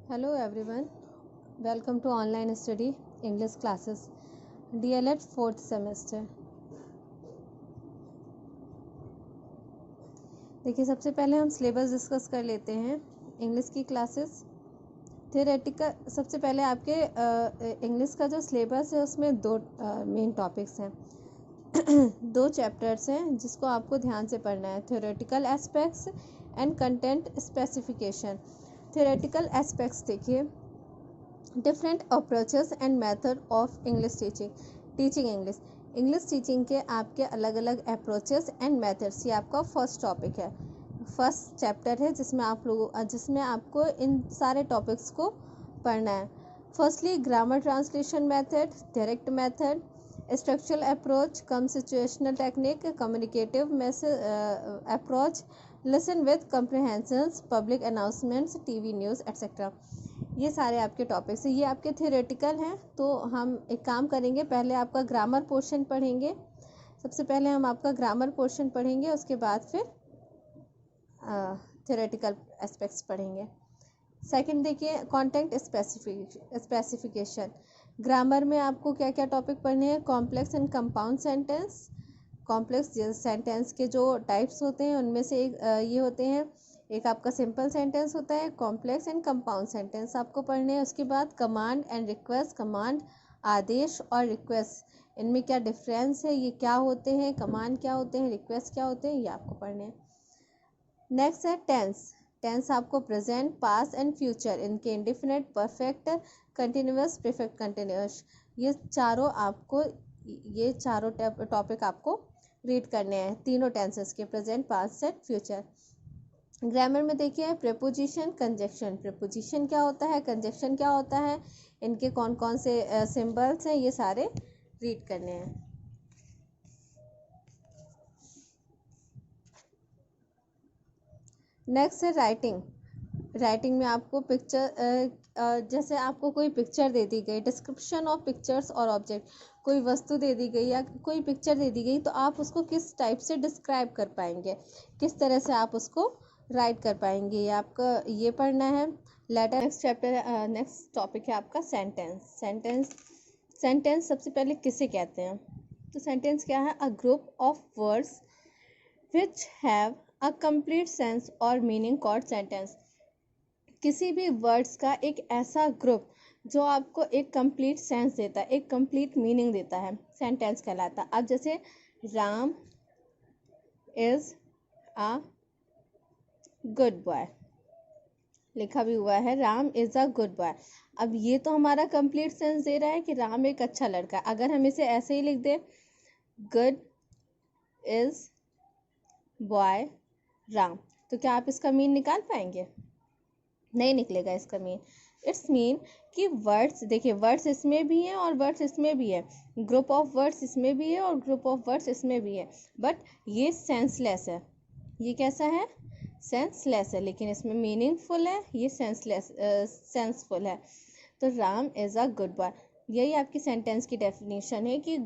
Hello everyone, welcome to online study English classes DLED 4th semester। देखिए सबसे पहले हम सिलेबस डिस्कस कर लेते हैं इंग्लिश की क्लासेस। थियोरेटिकल सबसे पहले आपके इंग्लिश का जो सिलेबस है उसमें दो मेन टॉपिक्स हैं दो चैप्टर्स हैं जिसको आपको ध्यान से पढ़ना है, theoretical aspects and content specification. Theoretical aspects देखिए, different approaches and method of English teaching English teaching के आपके अलग अलग अप्रोचेस एंड मेथड्स, ये आपका फर्स्ट टॉपिक है, फर्स्ट चैप्टर है जिसमें आपको इन सारे टॉपिक्स को पढ़ना है। Firstly grammar translation method, direct method, structural approach, cum situational technique, communicative message approach, listen with comprehensions, public announcements, TV news etcetera. ये सारे आपके टॉपिक्स हैं, ये आपके थियोरेटिकल हैं। तो हम एक काम करेंगे, पहले आपका ग्रामर पोर्शन पढ़ेंगे। सबसे पहले हम आपका ग्रामर पोर्शन पढ़ेंगे, उसके बाद फिर थियोरेटिकल एस्पेक्ट्स पढ़ेंगे। सेकंड देखिए, कंटेंट स्पेसिफिकेशन। ग्रामर में आपको क्या क्या टॉपिक पढ़ने हैं? Complex and compound sentence. Complex sentence के जो टाइप्स होते हैं उनमें से एक ये होते हैं, एक आपका सिंपल सेंटेंस होता है, कॉम्प्लेक्स एंड कंपाउंड सेंटेंस आपको पढ़ने हैं। उसके बाद कमांड एंड रिक्वेस्ट, कमांड आदेश और रिक्वेस्ट, इनमें क्या डिफरेंस है, ये क्या होते हैं, कमांड क्या होते हैं, रिक्वेस्ट क्या होते हैं, ये आपको पढ़ने हैं। नेक्स्ट है टेंस आपको प्रेजेंट, पास्ट एंड फ्यूचर, इनके indefinite, perfect, continuous, perfect continuous, ये चारों टॉपिक आपको रीड करने हैं, तीनों टेंसेस के, present, past and future. Grammar में देखिए, प्रीपोजिशन, कंजक्शन। प्रीपोजिशन क्या होता है, कंजक्शन क्या होता है, इनके कौन कौन से सिंबल्स हैं, ये सारे रीड करने हैं। नेक्स्ट है राइटिंग में आपको जैसे आपको कोई पिक्चर दे दी गई, डिस्क्रिप्शन ऑफ पिक्चर्स और ऑब्जेक्ट, कोई वस्तु दे दी गई या कोई पिक्चर दे दी गई, तो आप उसको किस टाइप से डिस्क्राइब कर पाएंगे, किस तरह से आप उसको राइट कर पाएंगे, ये आपका ये पढ़ना है। नेक्स्ट टॉपिक है आपका सेंटेंस सबसे पहले किसे कहते हैं? तो सेंटेंस क्या है? A group of words which have a complete sense और मीनिंग कॉल्ड सेंटेंस। किसी भी वर्ड्स का एक ऐसा ग्रुप जो आपको एक कंप्लीट सेंस देता है, एक कंप्लीट मीनिंग देता है, सेंटेंस कहलाता है। अब जैसे Ram is a good boy, लिखा भी हुआ है Ram is a good boy. अब ये तो हमारा कंप्लीट सेंस दे रहा है कि राम एक अच्छा लड़का है। अगर हम इसे ऐसे ही लिख दें, गुड इज बॉय राम, तो क्या आप इसका मीन निकाल पाएंगे? नहीं निकलेगा इसका मीन। इट्स मीन कि वर्ड्स, देखिए वर्ड्स इसमें भी हैं और वर्ड्स इसमें भी है, ग्रुप ऑफ वर्ड्स इसमें भी है और ग्रुप ऑफ वर्ड्स इसमें भी है, बट ये सेंसलेस है। ये कैसा है? सेंसलेस है, लेकिन इसमें मीनिंगफुल है, ये सेंसफुल है। तो Ram is a good boy, यही आपकी सेंटेंस की डेफिनेशन है कि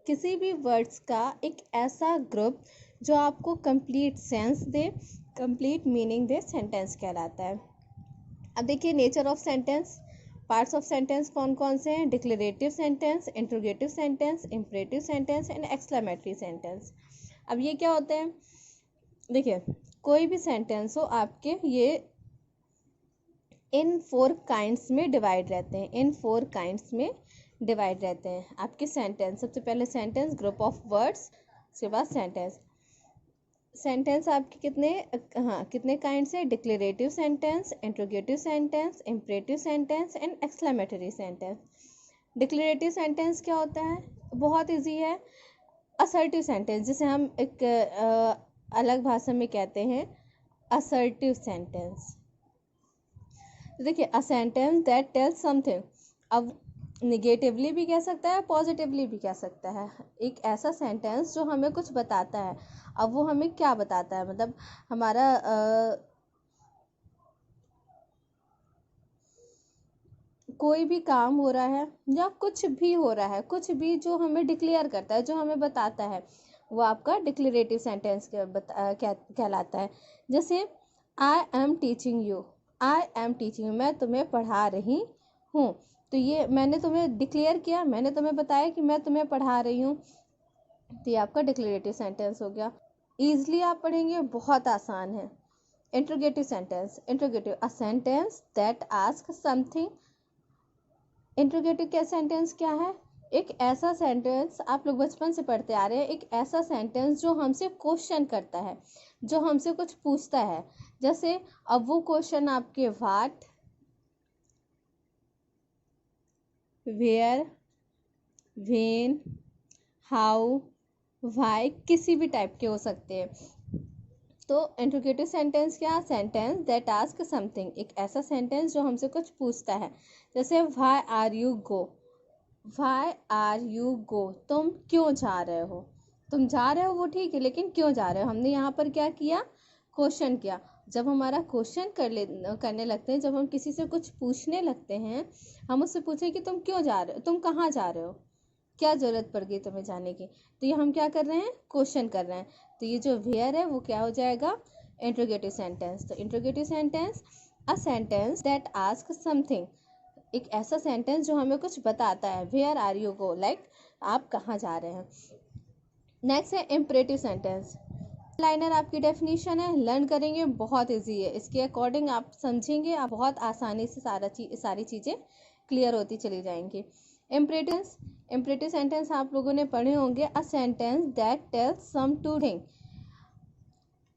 किसी भी वर्ड्स का एक ऐसा ग्रुप जो आपको complete sense they, complete meaning they, sentence कहलाता है। अब देखिए nature of sentence, parts of sentence कौन कौन से हैं? Declarative sentence, interrogative sentence, imperative sentence and exclamatory sentence. अब ये क्या होते हैं? देखिए कोई भी सेंटेंस हो आपके, ये इन 4 काइंड्स में डिवाइड रहते हैं, आपके सेंटेंस। सबसे पहले सेंटेंस, ग्रुप ऑफ वर्ड्स, उसके बाद सेंटेंस आपके कितने काइंड से? Declarative sentence, interrogative sentence, imperative sentence and exclamatory sentence. Declarative sentence क्या होता है? बहुत इजी है, असर्टिव सेंटेंस, जिसे हम एक अलग भाषा में कहते हैं असर्टिव सेंटेंस। देखिए अ सेंटेंस दैट टेल्स समथिंग, अब निगेटिवली भी कह सकता है, पॉजिटिवली भी कह सकता है। एक ऐसा सेंटेंस जो हमें कुछ बताता है। अब वो हमें क्या बताता है? मतलब हमारा कोई भी काम हो रहा है या कुछ भी हो रहा है, कुछ भी जो हमें डिक्लेयर करता है, जो हमें बताता है, वो आपका डिक्लेरेटिव सेंटेंस कहलाता है। जैसे I am teaching you, I am teaching, मैं तुम्हें पढ़ा रही हूँ। तो ये मैंने तुम्हें डिक्लेयर किया, मैंने तुम्हें बताया कि मैं तुम्हें पढ़ा रही हूँ, तो ये आपका डिक्लेरेटिव सेंटेंस हो गया। ईजिली आप पढ़ेंगे, बहुत आसान है। Interrogative sentence, interrogative, a sentence that ask something. Interrogative क्या सेंटेंस क्या है? एक ऐसा सेंटेंस, आप लोग बचपन से पढ़ते आ रहे हैं, एक ऐसा सेंटेंस जो हमसे क्वेश्चन करता है, जो हमसे कुछ पूछता है। जैसे अब वो क्वेश्चन आपके what, where, when, how, why किसी भी टाइप के हो सकते हैं। तो इंट्रोगेटिव सेंटेंस क्या? सेंटेंस दैट आस्क समथिंग, एक ऐसा सेंटेंस जो हमसे कुछ पूछता है। जैसे why are you go, why are you go, तुम क्यों जा रहे हो। तुम जा रहे हो वो ठीक है, लेकिन क्यों जा रहे हो? हमने यहाँ पर क्या किया? क्वेश्चन किया। जब हमारा क्वेश्चन करने लगते हैं, जब हम किसी से कुछ पूछने लगते हैं, हम उससे पूछे कि तुम क्यों जा रहे हो, तुम कहाँ जा रहे हो, क्या ज़रूरत पड़ गई तुम्हें जाने की, तो ये हम क्या कर रहे हैं? क्वेश्चन कर रहे हैं। तो ये जो वेयर है वो क्या हो जाएगा? Interrogative sentence. तो interrogative sentence, a sentence that ask something, एक ऐसा सेंटेंस जो हमें कुछ बताता है। Where are you go, like आप कहाँ जा रहे हैं। नेक्स्ट है इम्परेटिव सेंटेंस। लाइनर आपकी डेफिनेशन है, लर्न करेंगे, बहुत इजी है, इसके अकॉर्डिंग आप समझेंगे, आप बहुत आसानी से सारी चीज़ें क्लियर होती चली जाएंगी। इम्परेटिव सेंटेंस आप लोगों ने पढ़े होंगे, a sentence that tells some to thing.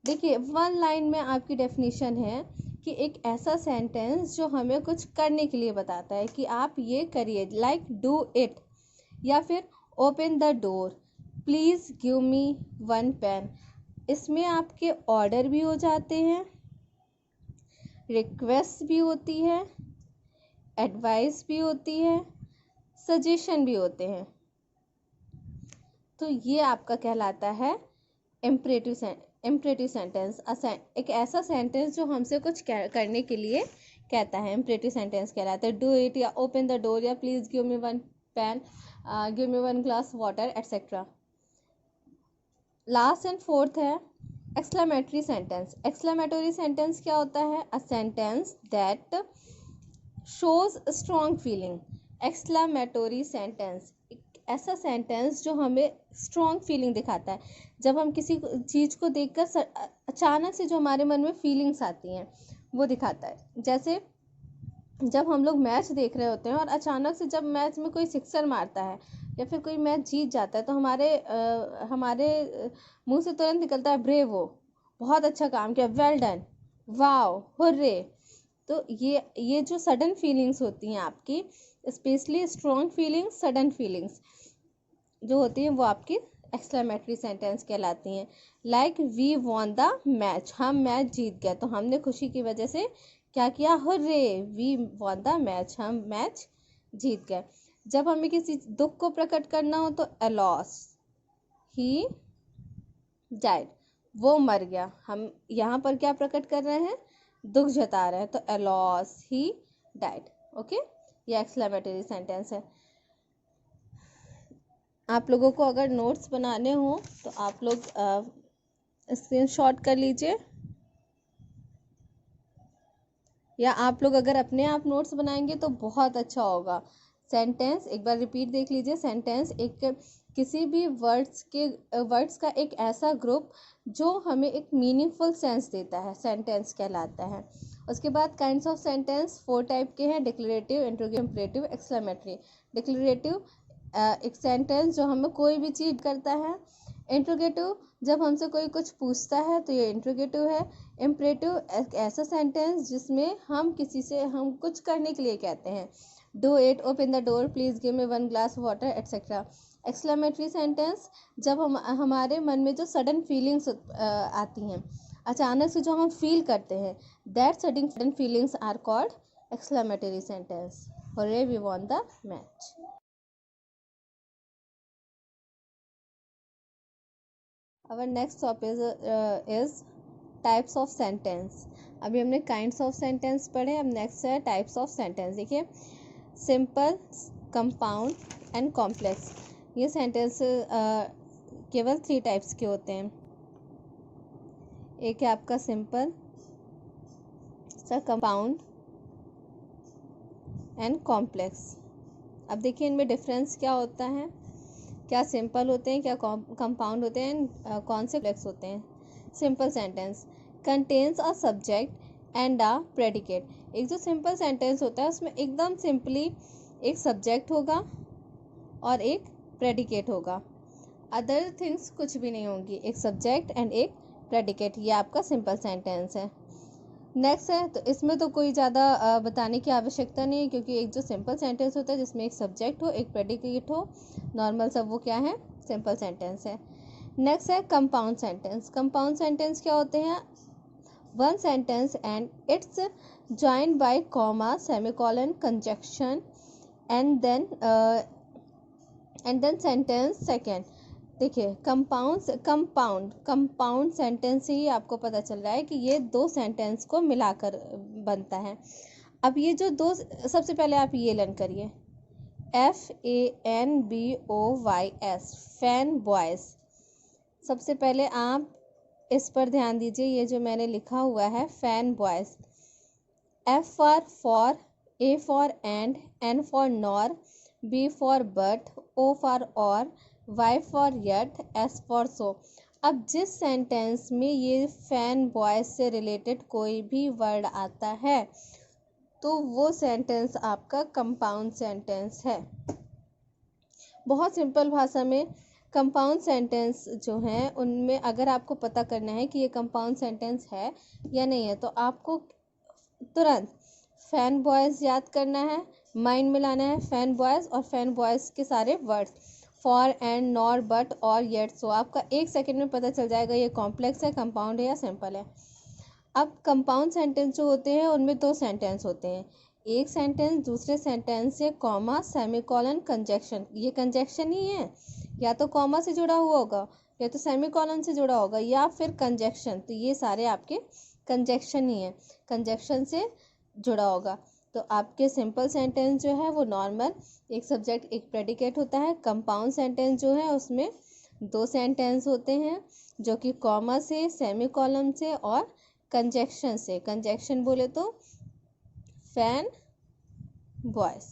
देखिए, वन लाइन में आपकी डेफिनेशन है कि एक ऐसा सेंटेंस जो हमें कुछ करने के लिए बताता है कि आप ये करिए, लाइक डू इट, या फिर open the door, please give me one pen. इसमें आपके ऑर्डर भी हो जाते हैं, रिक्वेस्ट भी होती है, एडवाइस भी होती है, सजेशन भी होते हैं। तो ये आपका कहलाता है इम्परेटिव सेंटेंस। एक ऐसा सेंटेंस जो हमसे कुछ करने के लिए कहता है, इम्परेटिव सेंटेंस कहलाता है। डू इट, या ओपन द डोर, या please give me one pen, give me one glass water, etcetera. Last and fourth है एक्सक्लेमेटरी सेंटेंस। एक्सक्लेमेटरी सेंटेंस क्या होता है? A sentence that shows strong feeling. Exclamatory sentence एक ऐसा sentence जो हमें स्ट्रॉन्ग फीलिंग दिखाता है। जब हम किसी चीज़ को देखकर अचानक से जो हमारे मन में फीलिंग्स आती हैं वो दिखाता है। जैसे जब हम लोग मैच देख रहे होते हैं और अचानक से जब मैच में कोई सिक्सर मारता है या फिर कोई मैच जीत जाता है, तो हमारे मुंह से तुरंत निकलता है ब्रेवो, बहुत अच्छा काम किया, वेल डन, वाओ, हुर्रे। तो ये जो सडन फीलिंग्स होती हैं आपकी, specially strong feelings, sudden feelings जो होती हैं, वो आपकी एक्सक्लेमेटरी सेंटेंस कहलाती हैं। Like we won the match, हम मैच जीत गए, तो हमने खुशी की वजह से क्या किया? Hurray, we won the match, हम मैच जीत गए। जब हमें किसी दुख को प्रकट करना हो तो अलॉस, ही डाइड, वो मर गया। हम यहाँ पर क्या प्रकट कर रहे हैं? दुख जता रहे हैं, तो अलॉस, ही डाइड। ओके, ये एक्सक्लेमेटरी सेंटेंस है। आप लोगों को अगर नोट्स बनाने हो तो आप लोग स्क्रीनशॉट कर लीजिए, या आप लोग अगर अपने आप नोट्स बनाएंगे तो बहुत अच्छा होगा। सेंटेंस एक बार रिपीट देख लीजिए। सेंटेंस एक किसी भी वर्ड्स का एक ऐसा ग्रुप जो हमें एक मीनिंगफुल सेंस देता है, सेंटेंस कहलाता है। उसके बाद काइंड्स ऑफ सेंटेंस 4 टाइप के हैं, declarative, interrogative, imperative, exclamatory. Declarative एक सेंटेंस जो हमें कोई भी चीज़ करता है। इंट्रोगेटिव जब हमसे कोई कुछ पूछता है तो ये इंट्रोगेटिव है। इम्परेटिव एक ऐसा सेंटेंस जिसमें हम कुछ करने के लिए कहते हैं, do it, open the door, please give me one glass water, etcetera. Exclamatory sentence जब हमारे मन में जो सडन फीलिंग्स आती हैं, अचानक से जो हम फील करते हैं, that sudden feelings are called exclamatory sentence. Hurray, we won the match. Our next topic is types of sentence. अभी हमने काइंड्स ऑफ सेंटेंस पढ़े, अब नेक्स्ट है टाइप्स ऑफ सेंटेंस। देखिए, सिंपल, कंपाउंड एंड कॉम्प्लेक्स। ये sentence केवल 3 types के होते हैं। एक है आपका सिंपल, सा कंपाउंड एंड कॉम्प्लेक्स। अब देखिए इनमें डिफरेंस क्या होता है, क्या सिंपल होते हैं, क्या कंपाउंड होते हैं, कौन से कॉम्प्लेक्स होते हैं। Simple sentence contains a subject and a predicate. एक जो सिंपल सेंटेंस होता है उसमें एकदम सिंपली एक सब्जेक्ट होगा और एक प्रेडिकेट होगा, अदर थिंग्स कुछ भी नहीं होंगी, एक सब्जेक्ट एंड एक प्रेडिकेट। ये आपका सिंपल सेंटेंस है। नेक्स्ट है, तो इसमें तो कोई ज़्यादा बताने की आवश्यकता नहीं है, क्योंकि एक जो सिंपल सेंटेंस होता है जिसमें एक सब्जेक्ट हो एक प्रेडिकेट हो, नॉर्मल सब, वो क्या है, सिंपल सेंटेंस है। नेक्स्ट है कंपाउंड सेंटेंस। कंपाउंड सेंटेंस क्या होते हैं, one sentence and it's joined by comma, semicolon, conjunction and then sentence second. देखिए कंपाउंड सेंटेंस से ही आपको पता चल रहा है कि ये दो सेंटेंस को मिलाकर बनता है। अब ये जो दो, सबसे पहले आप ये लर्न करिए, FANBOYS, फैन बॉयज। सबसे पहले आप इस पर ध्यान दीजिए, ये जो मैंने लिखा हुआ है fan boys. F for, A for and, N for nor, B for but, O for और, Y for yet, S for so. अब जिस सेंटेंस में ये फैन बॉयज से रिलेटेड कोई भी वर्ड आता है तो वो सेंटेंस आपका कंपाउंड सेंटेंस है। बहुत सिंपल भाषा में कंपाउंड सेंटेंस जो हैं उनमें अगर आपको पता करना है कि ये कंपाउंड सेंटेंस है या नहीं है, तो आपको तुरंत फैन बॉयज याद करना है, माइंड में लाना है फैन बॉयज और फैन बॉयज के सारे words, for and nor but और येट सो। आपका 1 सेकेंड में पता चल जाएगा ये कॉम्प्लेक्स है, कंपाउंड है या सिंपल है। अब कंपाउंड सेंटेंस जो होते हैं उनमें 2 सेंटेंस होते हैं, एक सेंटेंस दूसरे सेंटेंस से कॉमा, सेमीकोलन, कंजक्शन। ये कंजक्शन ही है, या तो कॉमा से जुड़ा हुआ होगा या तो सेमीकोलन से जुड़ा होगा या फिर कंजक्शन, तो ये सारे आपके कंजक्शन ही है, कंजक्शन से जुड़ा होगा। तो आपके सिंपल सेंटेंस जो है वो नॉर्मल एक सब्जेक्ट एक प्रेडिकेट होता है। कंपाउंड सेंटेंस जो है उसमें 2 सेंटेंस होते हैं जो कि कॉमा से, सेमीकोलन से और कंजक्शन से। कंजक्शन बोले तो फैन बॉयज,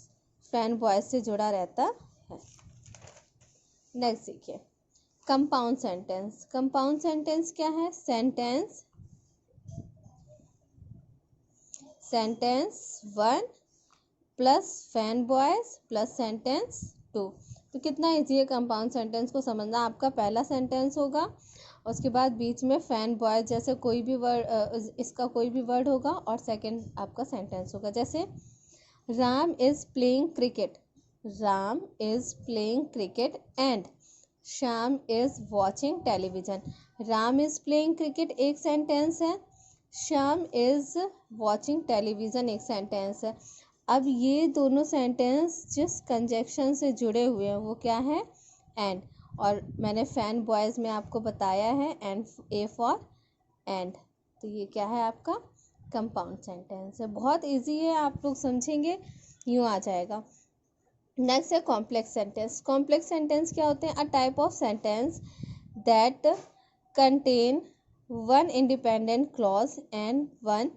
फैन बॉयज से जुड़ा रहता है। नेक्स्ट देखिए कंपाउंड सेंटेंस। कंपाउंड सेंटेंस क्या है, sentence 1 plus fan boys plus sentence 2। तो कितना इजी है कंपाउंड सेंटेंस को समझना। आपका पहला सेंटेंस होगा, उसके बाद बीच में फैन बॉयज जैसे कोई भी वर्ड, इसका कोई भी वर्ड होगा और सेकंड आपका सेंटेंस होगा। जैसे Ram is playing cricket, Ram is playing cricket and Shyam is watching television. Ram is playing cricket एक सेंटेंस है, श्याम इज़ वॉचिंग टेलीविज़न एक सेंटेंस है। अब ये दोनों सेंटेंस जिस कंजक्शन से जुड़े हुए हैं वो क्या है, एंड। और मैंने फैन बॉयज़ में आपको बताया है एंड, ए फॉर एंड, तो ये क्या है आपका कंपाउंड सेंटेंस है। बहुत इजी है, आप लोग समझेंगे यूँ आ जाएगा। नेक्स्ट है कॉम्प्लेक्स सेंटेंस। कॉम्प्लेक्स सेंटेंस क्या होते हैं, a type of sentence that contain one independent clause and one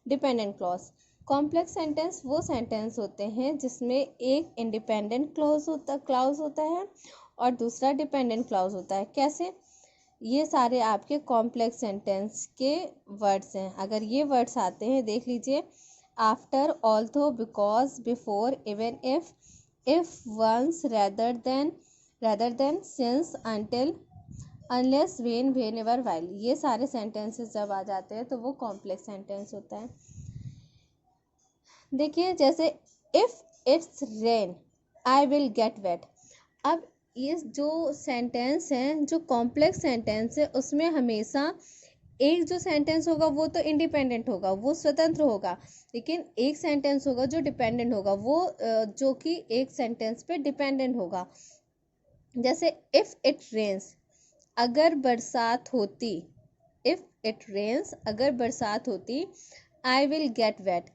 dependent clause. Complex sentence वो सेंटेंस होते हैं जिसमें एक इंडिपेंडेंट क्लॉज होता है और दूसरा डिपेंडेंट क्लॉज होता है। कैसे, ये सारे आपके कॉम्प्लेक्स सेंटेंस के वर्ड्स हैं। अगर ये वर्ड्स आते हैं देख लीजिए, after, although, because, before, even if, once, rather than, since, until, unless, when, whenever, while, ये सारे सेंटेंसेस जब आ जाते हैं तो वो कॉम्प्लेक्स सेंटेंस होता है। देखिए जैसे if it's rain I will get wet. अब ये जो सेंटेंस है, जो कॉम्प्लेक्स सेंटेंस है, उसमें हमेशा एक जो सेंटेंस होगा वो तो इंडिपेंडेंट होगा, वो स्वतंत्र होगा, लेकिन एक सेंटेंस होगा जो डिपेंडेंट होगा, वो जो कि एक सेंटेंस पे डिपेंडेंट होगा। जैसे इफ़ इट रेन्स, अगर बरसात होती, इफ़ इट रेन्स, अगर बरसात होती, आई विल गेट वेट,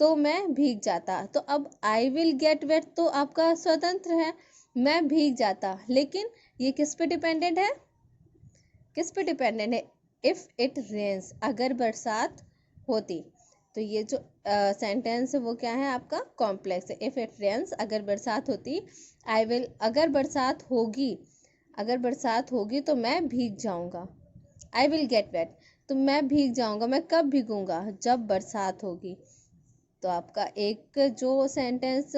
तो मैं भीग जाता। तो अब आई विल गेट वेट तो आपका स्वतंत्र है, मैं भीग जाता, लेकिन ये किस पे डिपेंडेंट है, किस पे डिपेंडेंट है, इफ़ इट रेन्स, अगर बरसात होती। तो ये जो सेंटेंस है वो क्या है आपका कॉम्प्लेक्स है। इफ इट रेन्स, अगर बरसात होती, आई विल, अगर बरसात होगी तो मैं भीग जाऊंगा, आई विल गेट वेट, तो मैं भीग जाऊंगा, मैं कब भीगूंगा, जब बरसात होगी। तो आपका एक जो सेंटेंस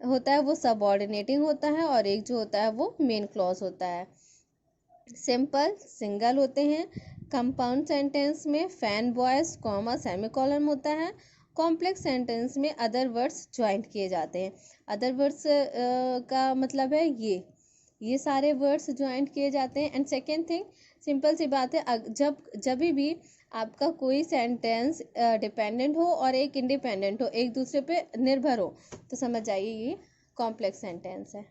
होता है वो सबऑर्डिनेटिंग होता है और एक जो होता है वो मेन क्लॉज होता है। सिंपल सिंगल होते हैं। कंपाउंड सेंटेंस में फैन बॉयज कॉमा सेमीकोलन होता है। कॉम्प्लेक्स सेंटेंस में अदर वर्ड्स ज्वाइंट किए जाते हैं। अदर वर्ड्स का मतलब है ये सारे वर्ड्स ज्वाइंट किए जाते हैं। एंड सेकेंड थिंग, सिंपल सी बात है, जब भी आपका कोई सेंटेंस डिपेंडेंट हो और एक इंडिपेंडेंट हो, एक दूसरे पे निर्भर हो, तो समझ जाइए ये कॉम्प्लेक्स सेंटेंस है।